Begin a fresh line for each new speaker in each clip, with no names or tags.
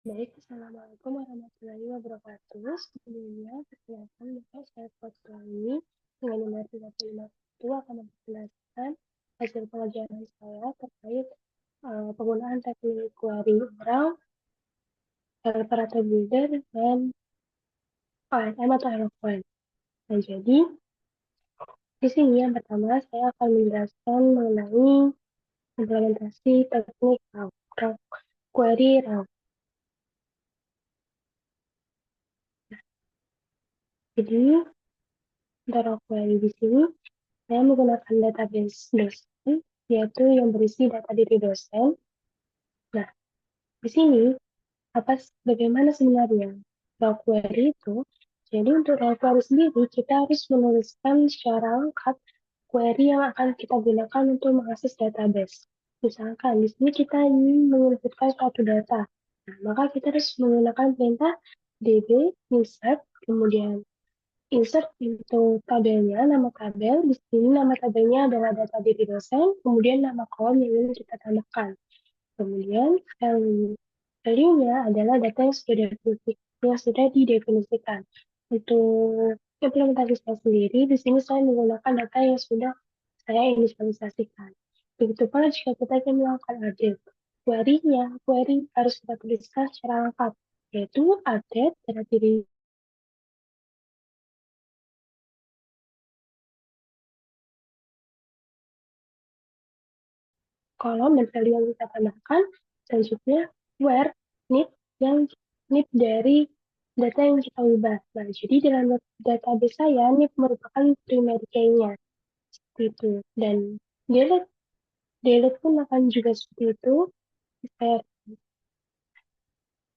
Baik, Assalamualaikum warahmatullahi wabarakatuh. Sebelumnya, perkenalkan maka saya ini dengan nomor 35 itu akan menjelaskan hasil pengajaran saya terkait penggunaan teknik query oral, operator builder, dan OSM atau Eloquent. Nah, jadi di sini yang pertama saya akan menjelaskan mengenai implementasi teknik query raw. Jadi, untuk query di sini saya menggunakan database dosen, yaitu yang berisi data diri dosen. Nah, di sini bagaimana sebenarnya raw query itu? Jadi untuk raw query sendiri, kita harus menuliskan secara lengkap query yang akan kita gunakan untuk mengakses database. Misalkan di sini kita ingin menginputkan suatu data, nah, maka kita harus menggunakan perintah db insert, kemudian insert into tabelnya, nama tabel. Di sini nama tabelnya adalah data diri dosen, kemudian nama kolom yang ingin kita tambahkan. Kemudian value-nya adalah data yang sudah didefinisikan. Untuk implementasi saya sendiri, di sini saya menggunakan data yang sudah saya inisialisasikan. Begitu pula jika kita ingin melakukan update. Query harus kita tuliskan secara lengkap, yaitu update data diri kolom dan value yang kita tambahkan, selanjutnya where need yang need dari data yang kita ubah. Nah, jadi dalam database saya need merupakan primary key-nya seperti itu, dan delete delete pun akan juga seperti itu.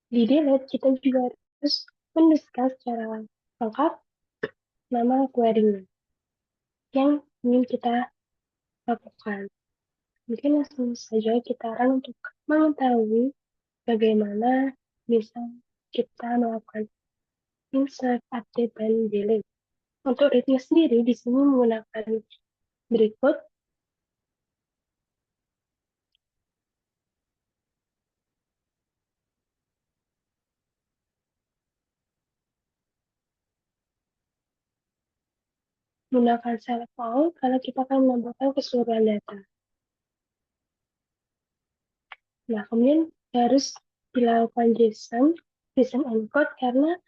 Di delete kita juga harus menuliskan secara lengkap nama query yang ingin kita lakukan. Mungkin langsung saja kita run untuk mengetahui bagaimana bisa kita melakukan insert, update, dan delete. Untuk readnya sendiri di sini menggunakan berikut. Menggunakan select all kalau kita akan menambahkan keseluruhan data. Nah, kemudian harus dilakukan JSON encode karena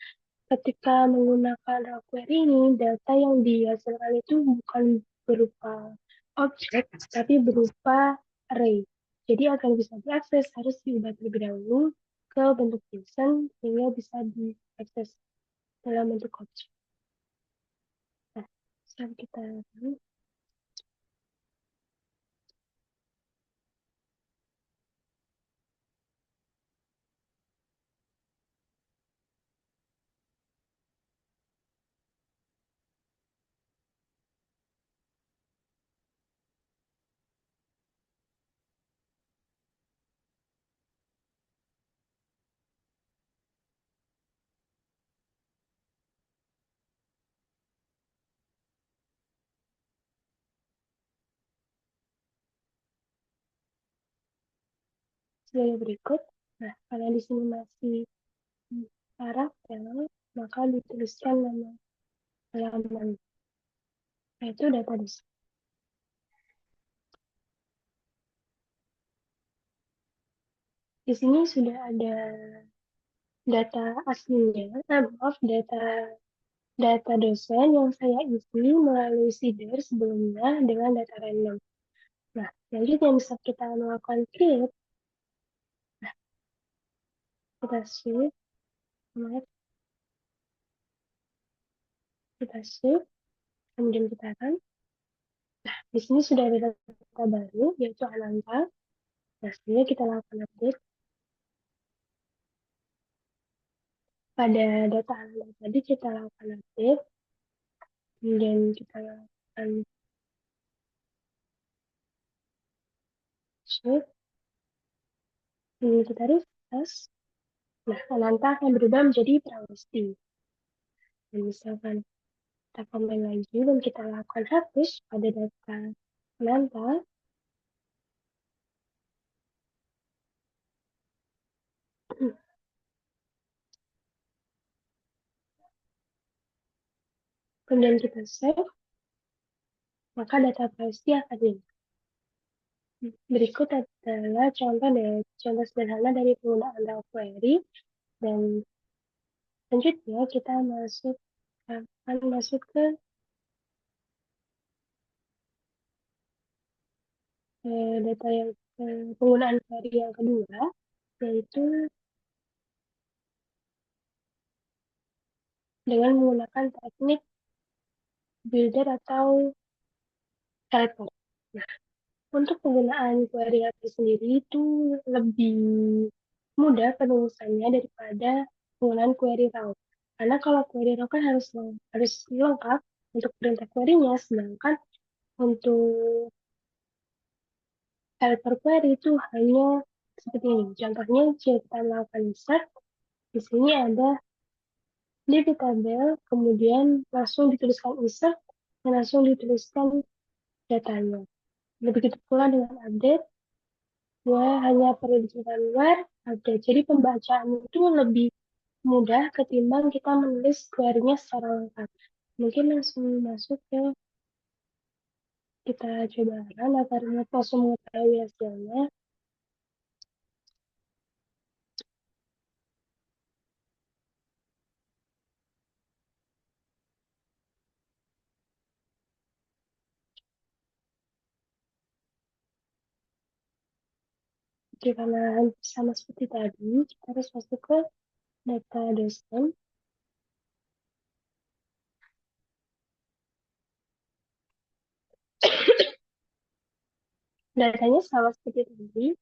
ketika menggunakan raw query ini, data yang dihasilkan itu bukan berupa objek, tapi berupa array. Jadi agar bisa diakses harus diubah terlebih dahulu ke bentuk JSON sehingga bisa diakses dalam bentuk objek. Nah, sekarang kita sebagai berikut. Nah, kalau di sini masih karakter, maka dituliskan nama halaman, yaitu data dosen. Di sini sudah ada data aslinya, maaf, data dosen yang saya isi melalui seeder sebelumnya dengan data random. Nah, selanjutnya bisa kita melakukan create. Nah, kita shift, kemudian kita akan. Nah, di sini sudah ada data baru, yaitu Ananta. Nah, selanjutnya kita lakukan update. Pada data Ananta tadi kita lakukan update, kemudian kita lakukan shift, kemudian kita refresh. Nah, Ananta akan berubah menjadi Prawesti. Dan misalkan kita komen lagi dan kita lakukan hapus pada data Ananta, kemudian kita save, maka data privacy akan hilang. Berikut adalah contoh sederhana dari penggunaan raw query, dan selanjutnya kita akan masuk ke data yang penggunaan query yang kedua, yaitu dengan menggunakan teknik builder atau helper. Nah, untuk penggunaan query helper sendiri itu lebih mudah penulisannya daripada penggunaan query raw. Karena kalau query raw kan harus lengkap untuk perintah query-nya, sedangkan untuk helper query itu hanya seperti ini. Contohnya, jika kita melakukan insert, di sini ada div tabel, kemudian langsung dituliskan insert, dan langsung dituliskan datanya. Begitu pula dengan update, hanya perlu dituliskan where update. Jadi pembacaan itu lebih mudah ketimbang kita menulis query-nya secara lengkap. Mungkin langsung masuk ke kita coba run agar langsung mengetahui hasilnya. Jadi karena sama seperti tadi, kita harus masuk ke data dosen. Datanya sama seperti tadi.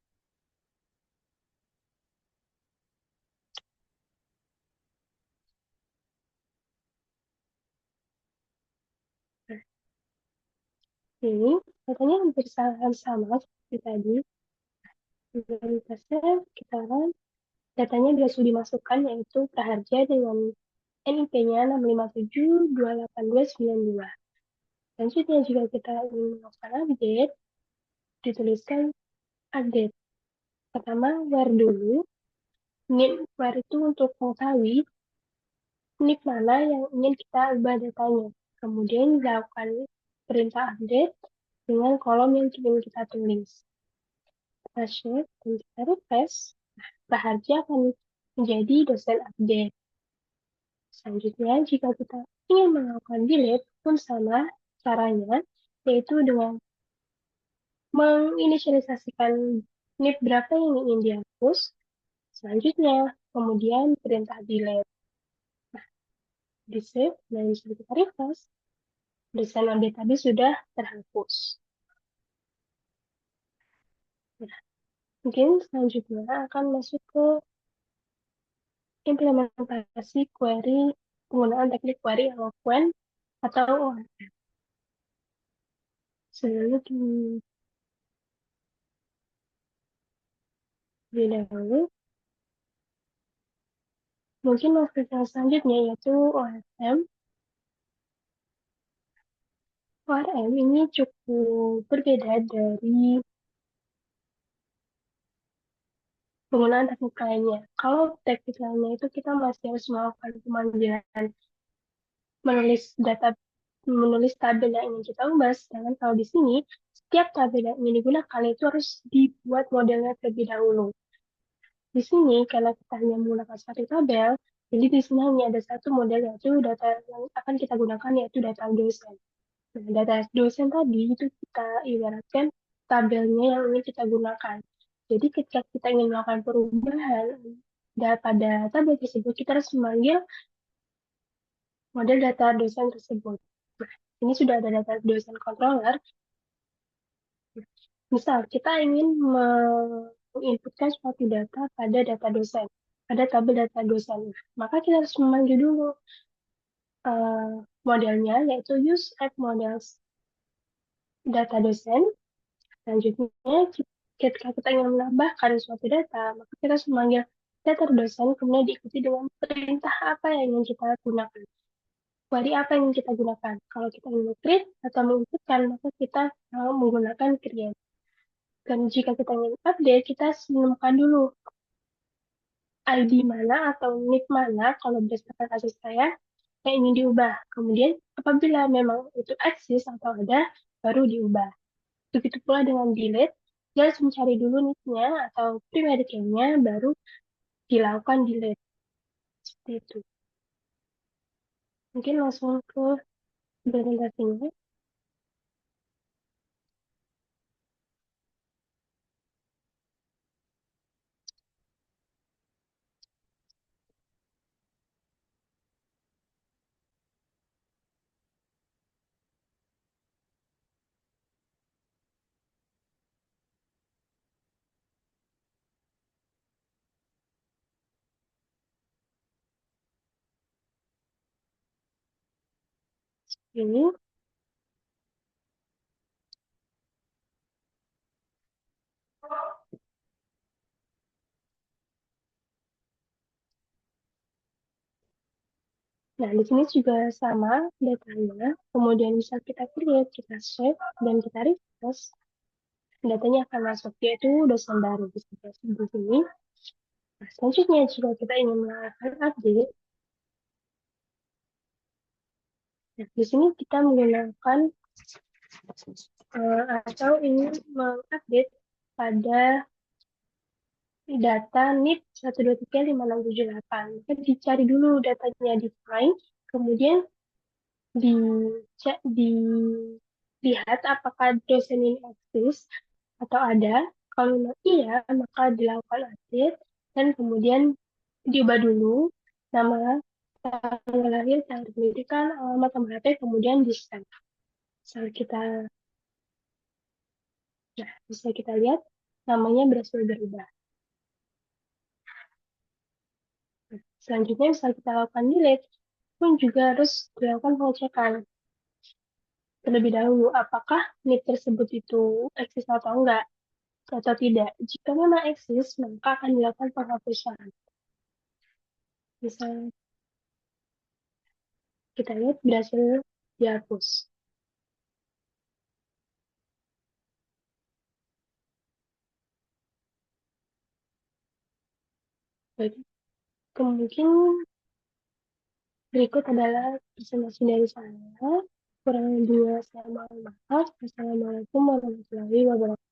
Nah, ini datanya hampir sama seperti tadi. Identitasnya kita run. Datanya sudah dimasukkan, yaitu praharja dengan NIP-nya 6572892. Selanjutnya, jika kita ingin melakukan update, dituliskan update. Pertama, where dulu. Where itu untuk mengetahui NIP mana yang ingin kita ubah datanya. Kemudian dilakukan perintah update dengan kolom yang ingin kita tulis. Kita save dan kita refresh. Praharja akan menjadi dosen update. Selanjutnya, jika kita ingin melakukan delete pun sama caranya, yaitu dengan menginisialisasikan NIP berapa yang ingin dihapus. Selanjutnya, kemudian perintah delete. Nah, di save dan kita refresh, dosen update tadi sudah terhapus. Nah, mungkin selanjutnya akan masuk ke implementasi query penggunaan teknik query eloquent atau ORM. Sebelumnya di dahulu, mungkin masuk yang selanjutnya yaitu ORM. ORM ini cukup berbeda dari penggunaan teknik lainnya. Kalau teknik lainnya itu kita masih harus melakukan pemanggilan menulis tabel yang ingin kita ubah. Sedangkan kalau di sini, setiap tabel yang ingin digunakan itu harus dibuat modelnya terlebih dahulu. Di sini, karena kita hanya menggunakan satu tabel, jadi di sini hanya ada satu model, yaitu data yang akan kita gunakan, yaitu data dosen. Nah, data dosen tadi itu kita ibaratkan tabelnya yang ingin kita gunakan. Jadi ketika kita ingin melakukan perubahan pada tabel tersebut, kita harus memanggil model data dosen tersebut. Nah, ini sudah ada data dosen controller. Misal, kita ingin menginputkan suatu data pada data dosen, pada tabel data dosen. Maka kita harus memanggil dulu modelnya, yaitu use add models data dosen. Selanjutnya, ketika kita ingin menambahkan suatu data, maka kita harus memanggil data dosen, kemudian diikuti dengan perintah apa yang ingin kita gunakan. Query apa yang ingin kita gunakan. Kalau kita ingin create atau menginputkan, maka kita menggunakan create. Dan jika kita ingin update, kita menemukan dulu ID mana atau NIP mana, kalau berdasarkan kasus saya, yang ingin diubah. Kemudian apabila memang itu eksis atau ada, baru diubah. Begitu pula dengan delete, dia harus mencari dulu nicknya atau primary key-nya, baru dilakukan delete. Seperti itu. Mungkin langsung ke implementasinya. Ini. Nah, di sini juga sama datanya. Kemudian bisa kita create, kita save, dan kita refresh. Datanya akan masuk, yaitu dosen baru bisa di sini. Nah, selanjutnya, jika kita ingin melakukan update, nah, di sini kita menggunakan atau ingin mengupdate pada data NIP 1235678. Kita dicari dulu datanya di find, kemudian di dilihat apakah dosen ini eksis atau ada. Kalau memang iya, maka dilakukan update dan kemudian diubah dulu nama, tanggal lahir, tanggal pendidikan, alamat, nomor HP, kemudian di send. Misal kita, nah, bisa kita lihat namanya berhasil berubah. Nah, selanjutnya misal kita lakukan delete, pun juga harus dilakukan pengecekan terlebih dahulu apakah NIP tersebut itu eksis atau enggak atau tidak. Jika memang eksis, maka akan dilakukan penghapusan. Misal kita lihat berhasil dihapus. Baik, kemungkinan berikut adalah presentasi dari saya. Kurang lebihnya saya mohon maaf. Assalamualaikum warahmatullahi wabarakatuh.